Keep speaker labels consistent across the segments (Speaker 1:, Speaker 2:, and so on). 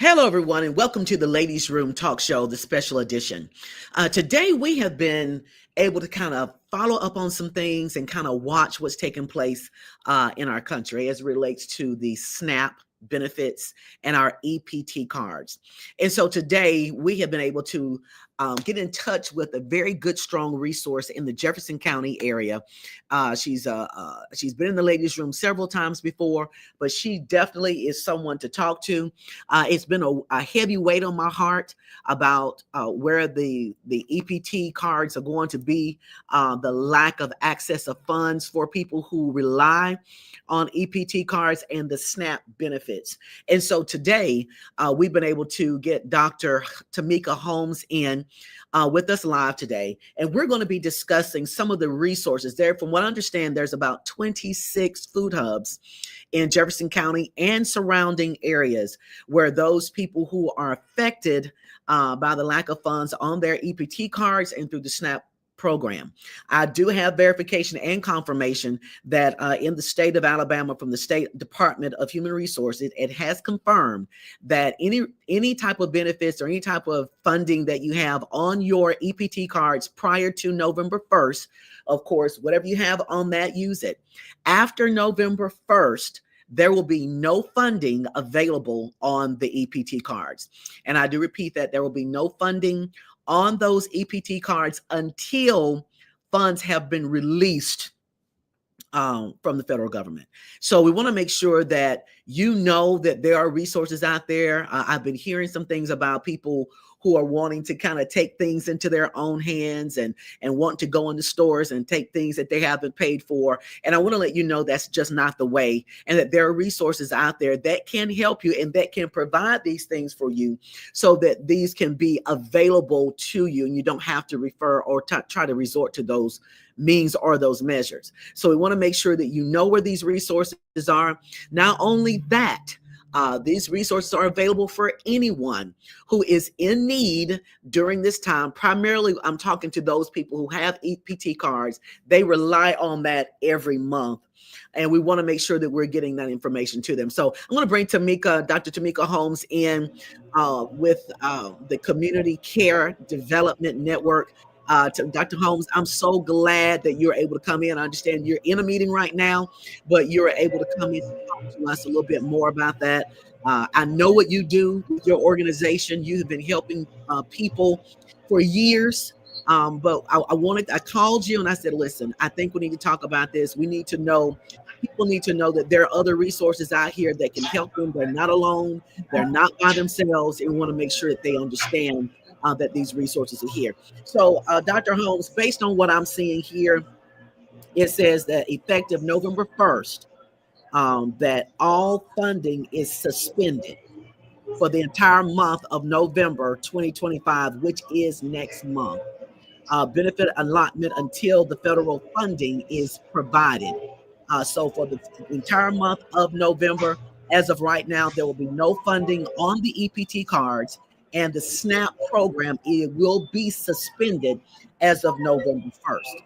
Speaker 1: Hello, everyone, and welcome to the Ladies Room Talk Show, the special edition. Today, we have been able to kind of follow up on some things and kind of watch what's taking place in our country as it relates to the SNAP benefits and our EPT cards. And so today, we have been able to get in touch with a very good, strong resource in the Jefferson County area. She's been in the ladies' room several times before, but she definitely is someone to talk to. It's been a heavy weight on my heart about where the EPT cards are going to be, the lack of access of funds for people who rely on EPT cards and the SNAP benefits. And so today, we've been able to get Dr. Tamika Holmes in with us live today, and we're going to be discussing some of the resources there. From what I understand, there's about 26 food hubs in Jefferson County and surrounding areas where those people who are affected by the lack of funds on their EPT cards and through the SNAP program. I do have verification and confirmation that in the state of Alabama, from the State Department of Human Resources, it has confirmed that any type of benefits or any type of funding that you have on your EPT cards prior to November 1st, of course, whatever you have on that, use it. After November 1st, there will be no funding available on the EPT cards. And I do repeat that there will be no funding on those EPT cards until funds have been released from the federal government. So we want to make sure that you know that there are resources out there. I've been hearing some things about people who are wanting to kind of take things into their own hands and want to go into stores and take things that they haven't paid for. And I want to let you know that's just not the way, and that there are resources out there that can help you and that can provide these things for you so that these can be available to you and you don't have to refer or try to resort to those means or those measures. So we want to make sure that you know where these resources are. Not only that, these resources are available for anyone who is in need during this time. Primarily, I'm talking to those people who have EPT cards. They rely on that every month. And we want to make sure that we're getting that information to them. So I'm going to bring Dr. Tamika Holmes in with the Community Care Development Network. To Dr. Holmes, I'm so glad that you're able to come in. I understand you're in a meeting right now, but you're able to come in and talk to us a little bit more about that. I know what you do with your organization. You have been helping people for years. But I called you and I said, listen, I think we need to talk about this. We need to know, people need to know that there are other resources out here that can help them. They're not alone. They're not by themselves. And we want to make sure that they understand that these resources are here. So, Dr. Holmes, based on what I'm seeing here, it says that effective November 1st, that all funding is suspended for the entire month of November 2025, which is next month. Benefit allotment until the federal funding is provided. So for the entire month of November, as of right now, there will be no funding on the EPT cards, and the SNAP program, it will be suspended as of November 1st.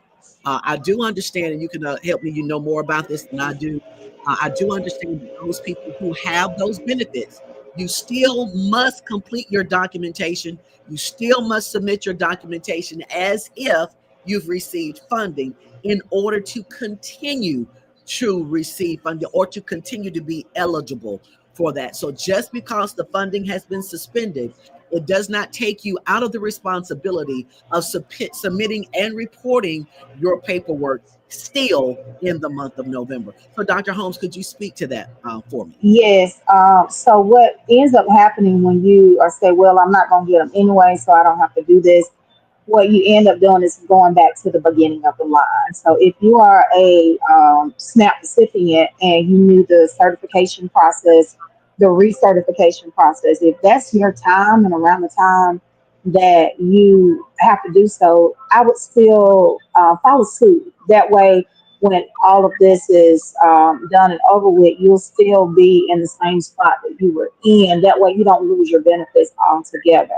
Speaker 1: I do understand, and you can help me, you know more about this than I do. I do understand that those people who have those benefits, you still must complete your documentation. You still must submit your documentation as if you've received funding in order to continue to receive funding or to continue to be eligible for that. So just because the funding has been suspended, it does not take you out of the responsibility of submitting and reporting your paperwork still in the month of November. So Dr. Holmes, could you speak to that for me?
Speaker 2: Yes. So what ends up happening when you are say, well, I'm not going to get them anyway, so I don't have to do this. What you end up doing is going back to the beginning of the line. So if you are a SNAP recipient and you knew the certification process, the recertification process, if that's your time and around the time that you have to do so, I would still follow suit. That way, when all of this is done and over with, you'll still be in the same spot that you were in. That way, you don't lose your benefits altogether.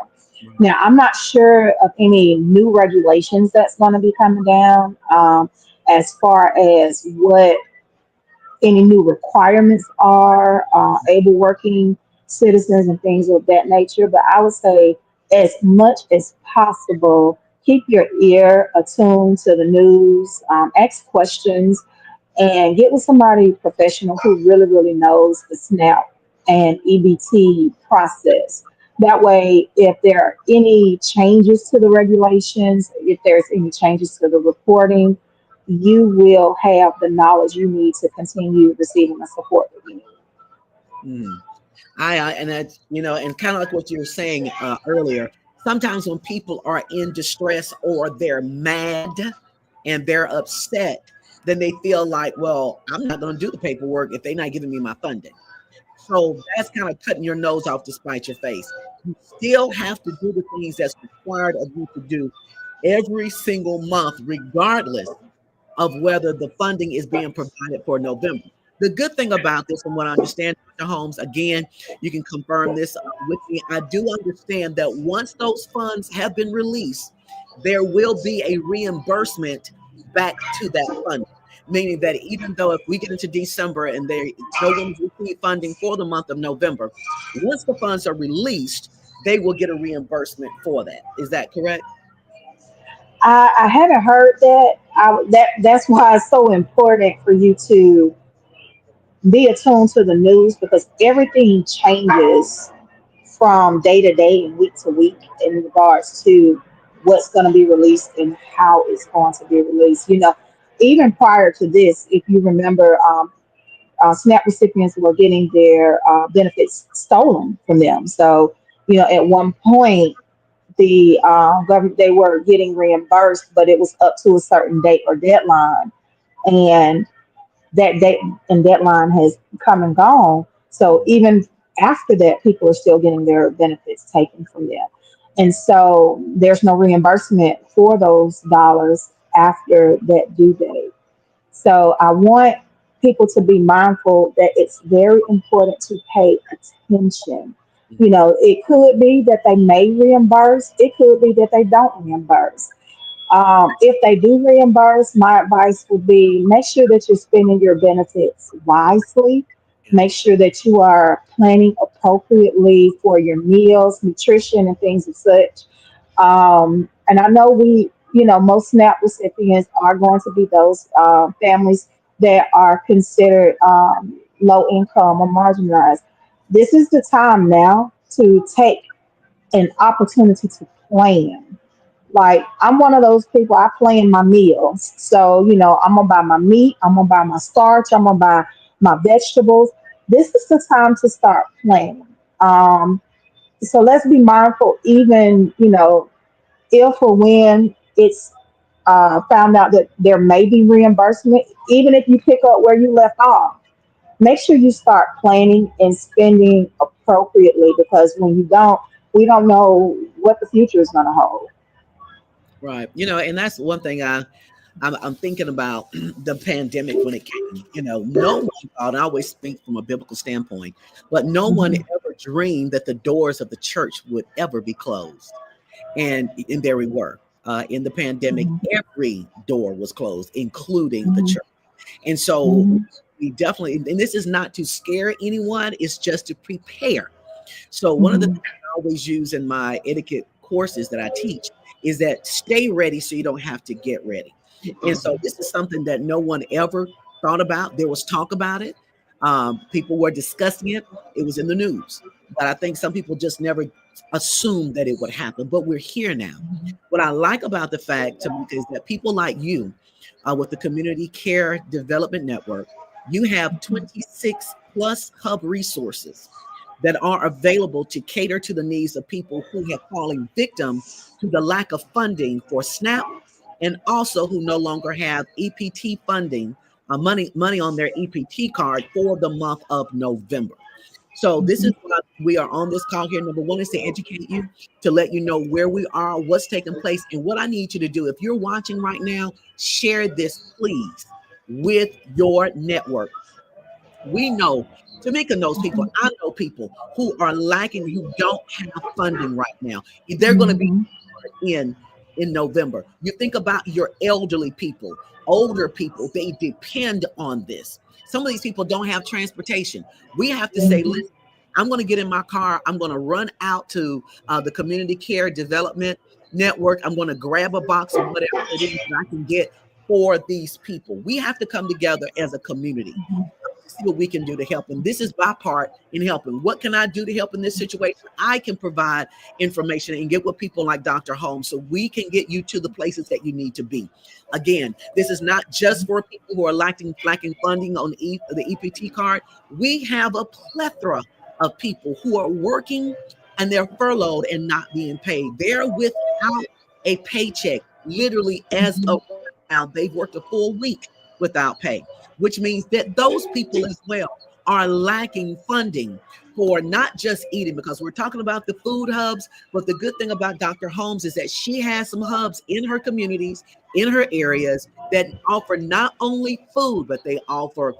Speaker 2: Now, I'm not sure of any new regulations that's going to be coming down as far as what any new requirements are able working citizens and things of that nature. But I would say, as much as possible, keep your ear attuned to the news, ask questions, and get with somebody professional who really, really knows the SNAP and EBT process. That way, if there are any changes to the regulations, if there's any changes to the reporting, you will have the knowledge you need to continue receiving the support that you need.
Speaker 1: Mm. And that's, and kind of like what you were saying earlier. Sometimes when people are in distress or they're mad and they're upset, then they feel like, well, I'm not going to do the paperwork if they're not giving me my funding. So that's kind of cutting your nose off to spite your face. You still have to do the things that's required of you to do every single month, regardless of whether the funding is being provided for November. The good thing about this, from what I understand, Dr. Holmes, again, you can confirm this with me. I do understand that once those funds have been released, there will be a reimbursement back to that fund. Meaning that even though if we get into December and no one's received funding for the month of November, once the funds are released, they will get a reimbursement for that. Is that correct?
Speaker 2: I haven't heard that. That's why it's so important for you to be attuned to the news, because everything changes from day to day and week to week in regards to what's going to be released and how it's going to be released. Even prior to this, if you remember, SNAP recipients were getting their benefits stolen from them. So, at one point, the government, they were getting reimbursed, but it was up to a certain date or deadline, and that date and deadline has come and gone. So even after that, people are still getting their benefits taken from them. And so there's no reimbursement for those dollars after that due date. So I want people to be mindful that it's very important to pay attention. It could be that they may reimburse, it could be that they don't reimburse. If they do reimburse, my advice would be make sure that you're spending your benefits wisely.
Speaker 1: Yeah.
Speaker 2: Make sure that you are planning appropriately for your meals, nutrition, and things of such. And I know most SNAP recipients are going to be those families that are considered low income or marginalized. This is the time now to take an opportunity to plan. Like, I'm one of those people, I plan my meals. So, I'm gonna buy my meat, I'm gonna buy my starch, I'm gonna buy my vegetables. This is the time to start planning. So let's be mindful, even, if or when it's found out that there may be reimbursement, even if you pick up where you left off, make sure you start planning and spending appropriately, because when you don't, we don't know what the future is going to hold.
Speaker 1: Right. And that's one thing I'm thinking about the pandemic when it came. No one thought, and I always speak from a biblical standpoint, but no one
Speaker 2: Mhm.
Speaker 1: ever dreamed that the doors of the church would ever be closed. And there we were. In the pandemic,
Speaker 2: Mhm.
Speaker 1: every door was closed, including the
Speaker 2: Mhm.
Speaker 1: church. And so
Speaker 2: Mhm.
Speaker 1: we definitely, and this is not to scare anyone, it's just to prepare. So one of the
Speaker 2: Mhm.
Speaker 1: things I always use in my etiquette courses that I teach is that stay ready so you don't have to get ready. And so this is something that no one ever thought about. There was talk about it. People were discussing it. It was in the news. But I think some people just never assumed that it would happen. But we're here now. What I like about the fact, Tamika, is that people like you, with the Community Care Development Network, you have 26 plus hub resources that are available to cater to the needs of people who have fallen victim to the lack of funding for SNAP, and also who no longer have EPT funding, money on their EPT card for the month of November. So this is why we are on this call here. Number one is to educate you, to let you know where we are, what's taking place, and what I need you to do. If you're watching right now, share this, please, with your network. We know, Tamika knows people, I know people who are lacking, who don't have funding right now. They're going to be
Speaker 2: Mhm.
Speaker 1: in in November. You think about your elderly people, older people, they depend on this. Some of these people don't have transportation. We have to say,
Speaker 2: Mhm.
Speaker 1: listen, I'm going to get in my car. I'm going to run out to the Community Care Development Network. I'm going to grab a box of whatever it is that I can get for these people. We have to come together as a community to see what we can do to help. And this is my part in helping. What can I do to help in this situation? I can provide information and get with people like Dr. Holmes so we can get you to the places that you need to be. Again, this is not just for people who are lacking funding on the EPT card. We have a plethora of people who are working and they're furloughed and not being paid. They're without a paycheck, literally as of now. They've worked a full week without pay, which means that those people as well are lacking funding for not just eating, because we're talking about the food hubs. But the good thing about Dr. Holmes is that she has some hubs in her communities, in her areas, that offer not only food, but they offer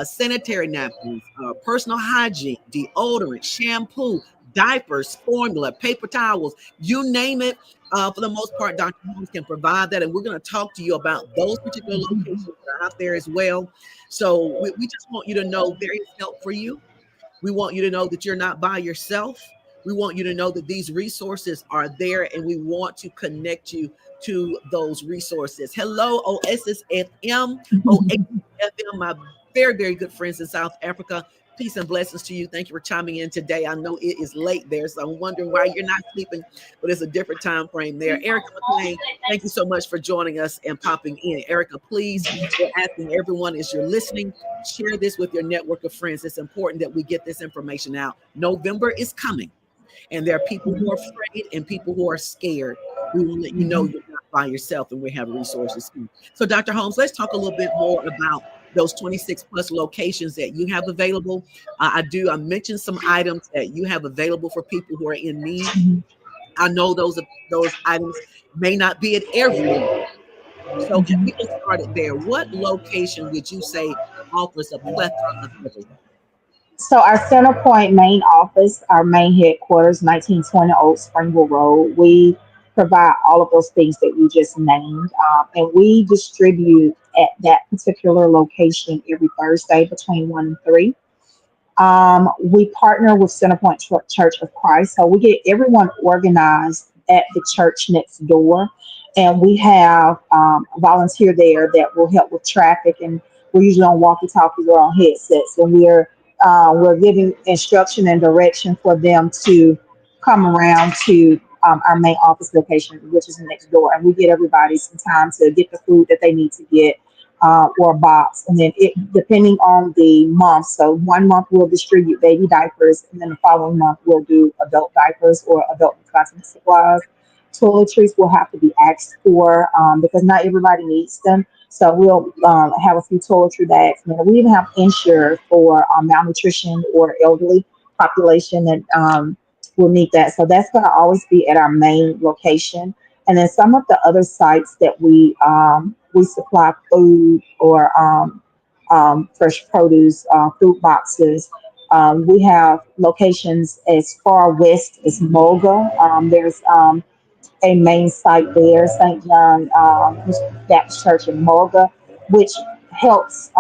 Speaker 1: sanitary napkins, personal hygiene, deodorant, shampoo, diapers, formula, paper towels, you name it. For the most part, Dr. Holmes can provide that. And we're going to talk to you about those particular locations that are out there as well. So we just want you to know there is help for you. We want you to know that you're not by yourself. We want you to know that these resources are there, and we want to connect you to those resources. Hello, OSSFM, OSSFM, my very, very good friends in South Africa. Peace and blessings to you. Thank you for chiming in today. I know it is late there, so I'm wondering why you're not sleeping, but it's a different time frame there. Erica McLean, thank you so much for joining us and popping in. Erica, please, we're asking everyone as you're listening, share this with your network of friends. It's important that we get this information out. November is coming, and there are people who are afraid and people who are scared. We will let you know you're not by yourself, and we have resources too. So, Dr. Holmes, let's talk a little bit more about those 26 plus locations that you have available. I mentioned some items that you have available for people who are in need. I know those items may not be at every, so we can start it there. What location would you say offers a plethora of everything?
Speaker 2: So our Center Point main office, our main headquarters, 1920 Old Springville Road. We provide all of those things that you just named, and we distribute at that particular location every Thursday between 1 and 3. We partner with Centerpoint Church of Christ, so we get everyone organized at the church next door, and we have a volunteer there that will help with traffic, and we're usually on walkie-talkies or on headsets, and we're giving instruction and direction for them to come around to our main office location, which is next door, and we get everybody some time to get the food that they need to get, or a box. And then it depending on the month. So 1 month we'll distribute baby diapers, and then the following month we'll do adult diapers or adult incontinence supplies. Toiletries will have to be asked for, because not everybody needs them. So we'll have a few toiletry bags. And then we even have insurance for malnutrition or elderly population that will need that. So that's going to always be at our main location. And then some of the other sites that we supply food or fresh produce, food boxes. We have locations as far west as Moga. There's a main site there, St. John Baptist Church in Moga, which helps.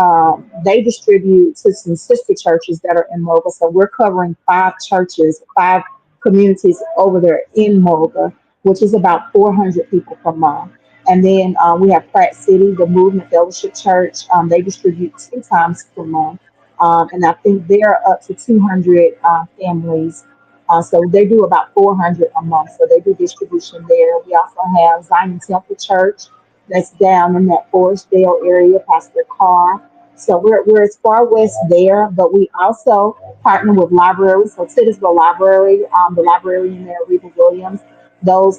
Speaker 2: They distribute to some sister churches that are in Moga. So we're covering 5 churches, 5 communities over there in Moga, which is about 400 people per month. And then we have Pratt City, the Movement Fellowship Church. They distribute 2 times per month. And I think they're up to 200 families. So they do about 400 a month. So they do distribution there. We also have Zion Temple Church that's down in that Forestdale area, Pastor Carr. So we're as far west there, but we also partner with libraries. So Titusville Library, the librarian there, Reba Williams, those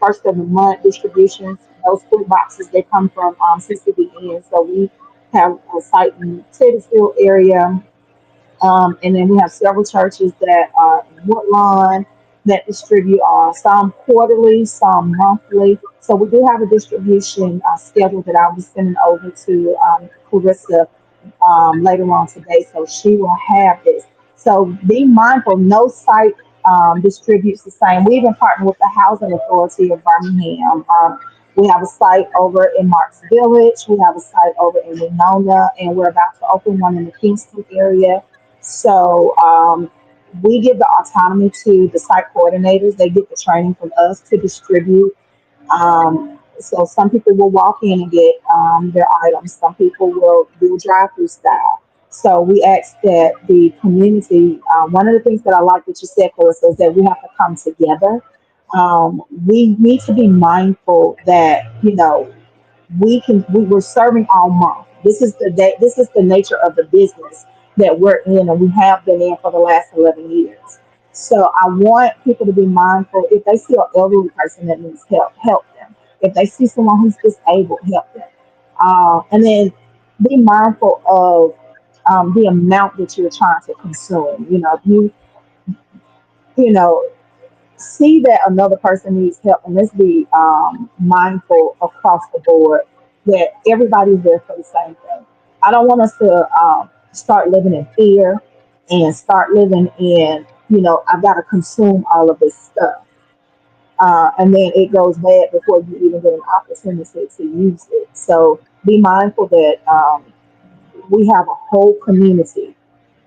Speaker 2: first of the month distributions, those food boxes, they come from CCBN. So we have a site in Titusville area, and then we have several churches that are in Woodlawn that distribute some quarterly, some monthly. So we do have a distribution schedule that I'll be sending over to Clarissa later on today. So she will have this. So be mindful, no site distributes the same. We even partner with the Housing Authority of Birmingham. We have a site over in Marks Village. We have a site over in Winona, and we're about to open one in the Kingston area. So we give the autonomy to the site coordinators. They get the training from us to distribute. So some people will walk in and get their items. Some people will do drive-through style. So we ask that the community. One of the things that I like that you said, Clarissa, is that we have to come together. We need to be mindful that we're serving all month. This is the day. This is the nature of the business that we're in, and we have been in for the last 11 years. So I want people to be mindful. If they see an elderly person that needs help, help them. If they see someone who's disabled, help them. And then be mindful of the amount that you're trying to consume. If you know see that another person needs help, and let's be mindful across the board that everybody's there for the same thing. I don't want us to start living in fear and start living in, I've got to consume all of this stuff. And then it goes bad before you even get an opportunity to use it. So be mindful that we have a whole community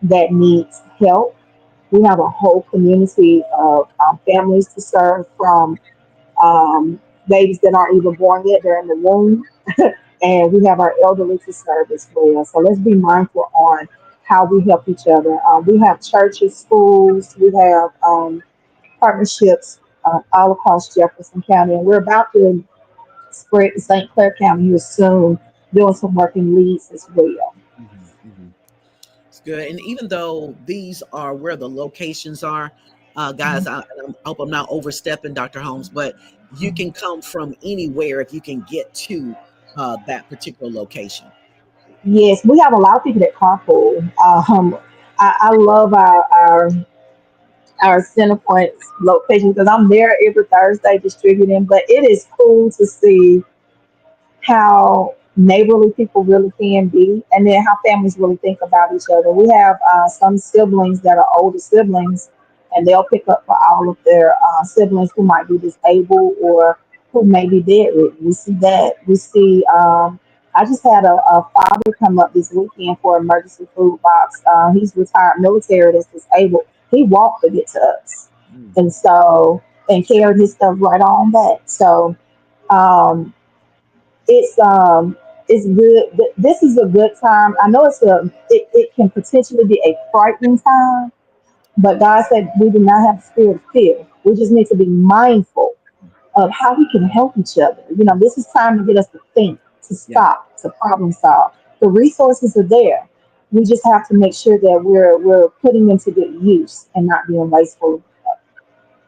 Speaker 2: that needs help. We have a whole community of families to serve, from babies that aren't even born yet, they're in the womb. And we have our elderly to serve as well. So let's be mindful on how we help each other. We have churches, schools, we have partnerships all across Jefferson County, and we're about to spread to St. Clair County here soon, doing some work in Leeds as well.
Speaker 1: Mhm, mhm. It's good. And even though these are where the locations are, guys,
Speaker 2: Mhm.
Speaker 1: I hope I'm not overstepping, Dr. Holmes, but you can come from anywhere if you can get to that particular location.
Speaker 2: Yes, we have a lot of people that carpool. I love our center points location because I'm there every Thursday distributing. But it is cool to see how neighborly people really can be, and then how families really think about each other. We have some siblings that are older siblings, and they'll pick up for all of their siblings who might be disabled or who may be bedridden. We see that. We see. I just had a father come up this weekend for emergency food box. He's retired military that's disabled. He walked to get to us,
Speaker 1: Mm.
Speaker 2: and carried his stuff right on back. So. Um, it's it's good. This is a good time. I know it can potentially be a frightening time, but God said we do not have the spirit of fear. We just need to be mindful of how we can help each other. This is time to get us to think, to
Speaker 1: Yeah.
Speaker 2: stop, to problem solve. The resources are there. We just have to make sure that we're putting them to good use and not being wasteful.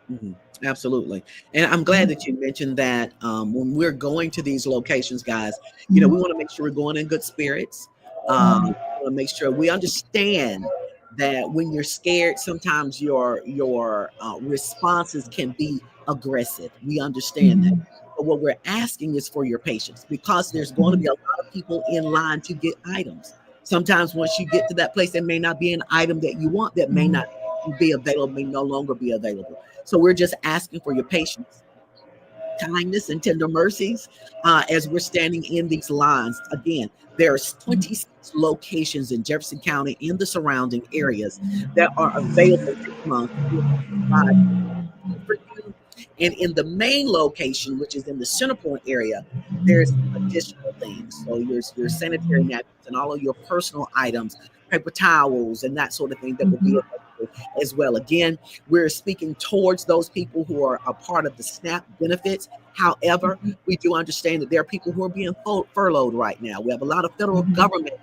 Speaker 1: Mhm. Absolutely. And I'm glad that you mentioned that when we're going to these locations, guys, we want to make sure we're going in good spirits. We want to make sure we understand that when you're scared, sometimes your responses can be aggressive. We understand that. But what we're asking is for your patience, because there's going to be a lot of people in line to get items. Sometimes once you get to that place, there may not be an item that you want, that may not be available, may no longer be available. So we're just asking for your patience, kindness, and tender mercies as we're standing in these lines. Again, there's 26 locations in Jefferson County in the surrounding areas that are available this month to provide for you. And in the main location, which is in the Centerpoint area, there's additional things. So your sanitary napkins and all of your personal items, paper towels, and that sort of thing that will be available as well. Again, we're speaking towards those people who are a part of the SNAP benefits. However, we do understand that there are people who are being furloughed right now. We have a lot of federal government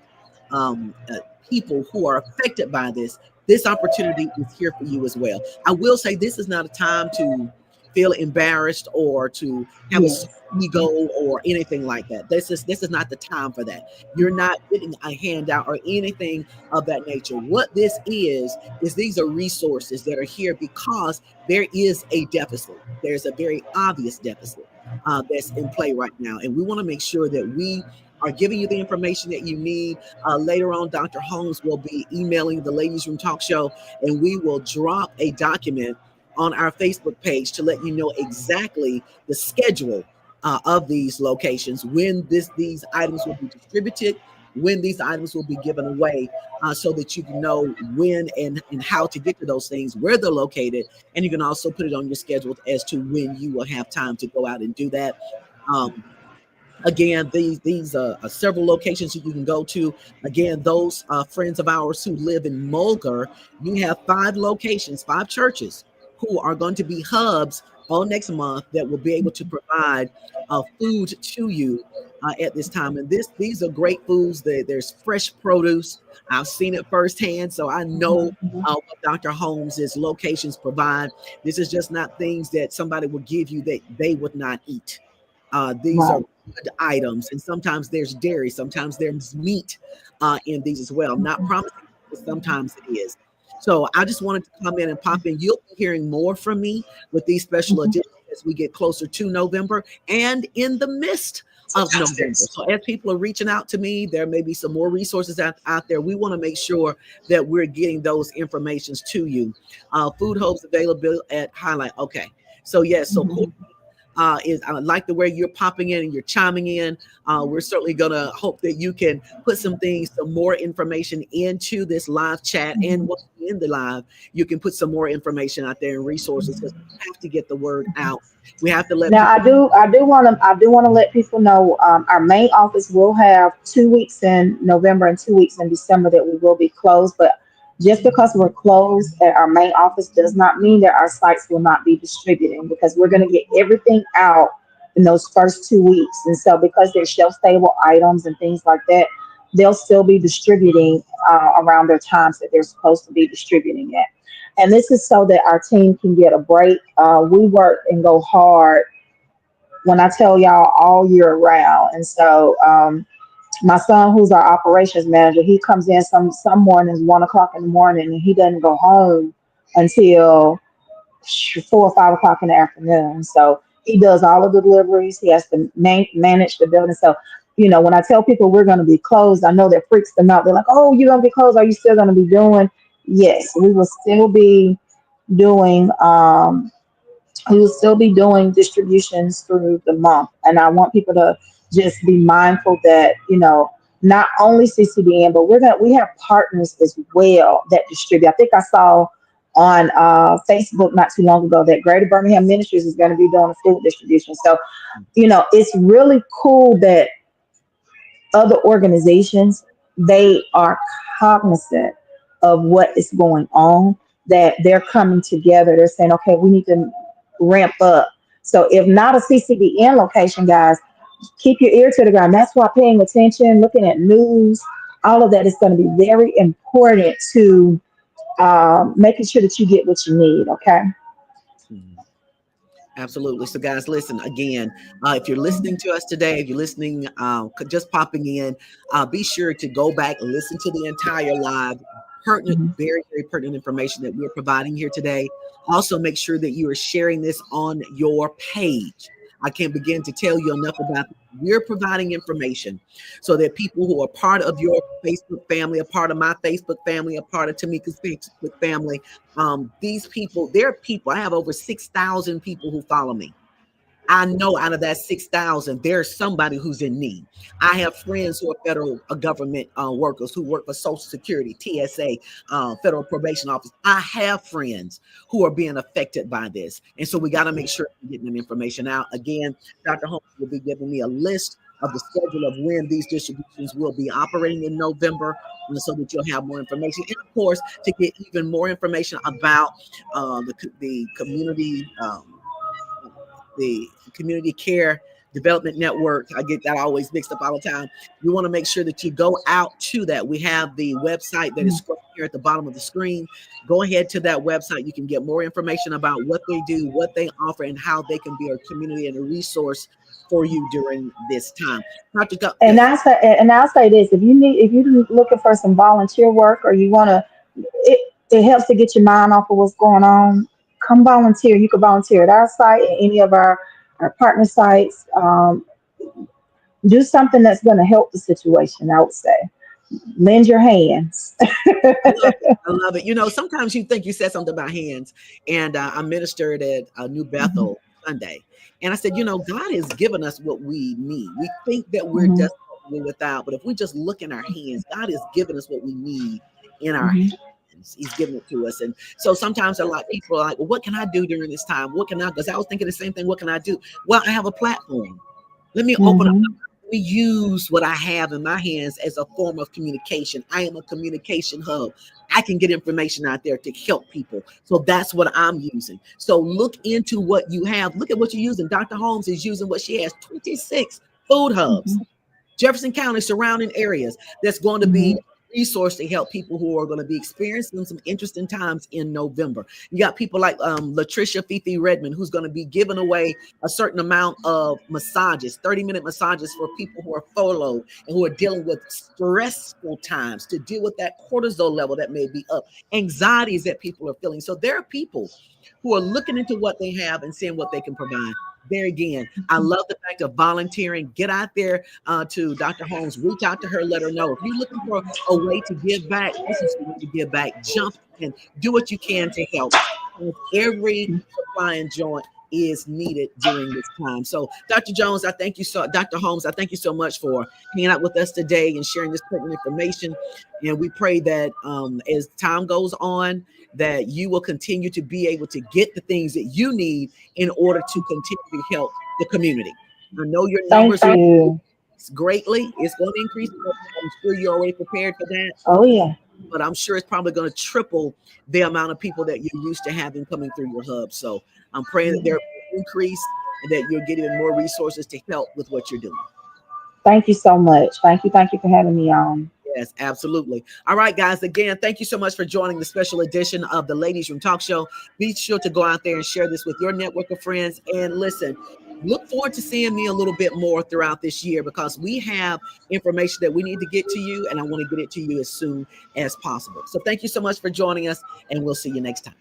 Speaker 1: um, uh, people who are affected by this. This opportunity is here for you as well. I will say this is not a time to feel embarrassed or to have a
Speaker 2: Yes.
Speaker 1: ego or anything like that. This is not the time for that. You're not getting a handout or anything of that nature. What this is these are resources that are here because there is a deficit. There's a very obvious deficit that's in play right now, and we want to make sure that we are giving you the information that you need. Later on, Dr. Holmes will be emailing the Ladies Room Talk Show, and we will drop a document on our Facebook page to let you know exactly the schedule of these locations, when these items will be distributed, when these items will be given away, so that you can know when and how to get to those things, where they're located, and you can also put it on your schedule as to when you will have time to go out and do that. Um, Again, these are several locations you can go to. Again, those friends of ours who live in Mulger, you have 5 locations, 5 churches who are going to be hubs all next month that will be able to provide food to you at this time. And these are great foods. There's fresh produce. I've seen it firsthand, so I know
Speaker 2: Mhm.
Speaker 1: what Dr. Holmes's locations provide. This is just not things that somebody will give you that they would not eat. These are
Speaker 2: Right.
Speaker 1: good items, and sometimes there's dairy, sometimes there's meat in these as well. Not promising, but sometimes it is. So I just wanted to come in and pop in. You'll be hearing more from me with these special
Speaker 2: Mhm.
Speaker 1: editions as we get closer to November and in the midst of November. So as people are reaching out to me, there may be some more resources out there. We want to make sure that we're getting those informations to you. Food hopes available at Highlight. Okay. So yes, so
Speaker 2: Mhm.
Speaker 1: is I like the way you're popping in and you're chiming in. We're certainly gonna hope that you can put some things, some more information into this live chat, and
Speaker 2: Mhm.
Speaker 1: once you're in the live, you can put some more information out there and resources because we have to get the word out. We have to let
Speaker 2: Now,
Speaker 1: people.
Speaker 2: I do want to let people know our main office will have 2 weeks in November and 2 weeks in December that we will be closed. But just because we're closed at our main office does not mean that our sites will not be distributing because we're going to get everything out in those first 2 weeks. And so, because they're shelf stable items and things like that, they'll still be distributing around their times that they're supposed to be distributing at. And this is so that our team can get a break. We work and go hard when I tell y'all all year round. And so my son, who's our operations manager, he comes in some mornings 1 o'clock in the morning, and he doesn't go home until 4 or 5 o'clock in the afternoon. So he does all of the deliveries. He has to manage the building. So when I tell people we're going to be closed, I know that freaks them out. They're like, "Oh, you're going to be closed? Are you still going to be doing?" Yes, we will still be doing. We will still be doing distributions through the month. And I want people to just be mindful that, not only CCBN, but we have partners as well that distribute. I think I saw on Facebook not too long ago that Greater Birmingham Ministries is going to be doing a food distribution. So, it's really cool that other organizations, they are cognizant of what is going on, that they're coming together. They're saying, okay, we need to ramp up. So if not a CCBN location, guys, keep your ear to the ground. That's why paying attention, looking at news, all of that is going to be very important to making sure that you get what you need. Okay.
Speaker 1: Mhm. Absolutely. So, guys, listen again. If you're listening to us today, if you're listening, just popping in, be sure to go back and listen to the entire live. Pertinent,
Speaker 2: Mhm.
Speaker 1: very, very pertinent information that we're providing here today. Also, make sure that you are sharing this on your page. I can't begin to tell you enough about this. We're providing information so that people who are part of your Facebook family, a part of my Facebook family, a part of Tamika's Facebook family, these people, they're people. I have over 6,000 people who follow me. I know out of that 6,000, there's somebody who's in need. I have friends who are federal government workers who work for Social Security, TSA, Federal Probation Office. I have friends who are being affected by this. And so we got to make sure we're getting them information out. Again, Dr. Holmes will be giving me a list of the schedule of when these distributions will be operating in November, so that you'll have more information. And of course, to get even more information about the community. The community care development network. I get that always mixed up all the time. You want to make sure that you go out to that. We have the website that is scrolling here at the bottom of the screen. Go ahead to that website. You can get more information about what they do, what they offer, and how they can be a community and a resource for you during this time. Dr.
Speaker 2: And
Speaker 1: Yes.
Speaker 2: I'll say this: if you're looking for some volunteer work, or you want to, it helps to get your mind off of what's going on. Come volunteer. You can volunteer at our site and any of our partner sites. Do something that's going to help the situation. I would say, lend your hands.
Speaker 1: I love it. I love it. Sometimes you think you said something about hands, and I ministered at New
Speaker 2: Mhm.
Speaker 1: Bethel Sunday, and I said, God has given us what we need. We think that we're
Speaker 2: Mhm.
Speaker 1: desperate we're without. But if we just look in our hands, God has given us what we need in our
Speaker 2: Mhm.
Speaker 1: hands. He's given it to us. And so sometimes a lot of people are like, well, what can I do during this time? What can I, because I was thinking the same thing. What can I do? Well, I have a platform. Let me open up.
Speaker 2: Mhm.
Speaker 1: Let me use what I have in my hands as a form of communication. I am a communication hub. I can get information out there to help people. So that's what I'm using. So look into what you have. Look at what you're using. Dr. Holmes is using what she has, 26 food hubs.
Speaker 2: Mhm.
Speaker 1: Jefferson County surrounding areas that's going to be
Speaker 2: Mhm.
Speaker 1: a resource to help people who are going to be experiencing some interesting times in November. You got people like Latricia Fifi Redmond, who's going to be giving away a certain amount of massages, 30-minute massages for people who are furloughed and who are dealing with stressful times, to deal with that cortisol level that may be up, anxieties that people are feeling. So there are people who are looking into what they have and seeing what they can provide. There again, I love the fact of volunteering. Get out there to Dr. Holmes, reach out to her, let her know. If you're looking for a way to give back, this is the way to give back. Jump in, do what you can to help. Because every supply and joint is needed during this time. So, Dr. Jones, I thank you so, Dr. Holmes, I thank you so much for hanging out with us today and sharing this pertinent information. And we pray that as time goes on, that you will continue to be able to get the things that you need in order to continue to help the community. I know your
Speaker 2: Thank
Speaker 1: numbers are
Speaker 2: you.
Speaker 1: greatly. It's going to increase. I'm sure you're already prepared for that,
Speaker 2: Oh yeah.
Speaker 1: but I'm sure it's probably going to triple the amount of people that you're used to having coming through your hub. So I'm praying that there will increase and that you're getting more resources to help with what you're doing.
Speaker 2: Thank you so much. Thank you. Thank you for having me on.
Speaker 1: Yes, absolutely. All right, guys. Again, thank you so much for joining the special edition of the Ladies Room Talk Show. Be sure to go out there and share this with your network of friends. And listen, look forward to seeing me a little bit more throughout this year, because we have information that we need to get to you, and I want to get it to you as soon as possible. So thank you so much for joining us, and we'll see you next time.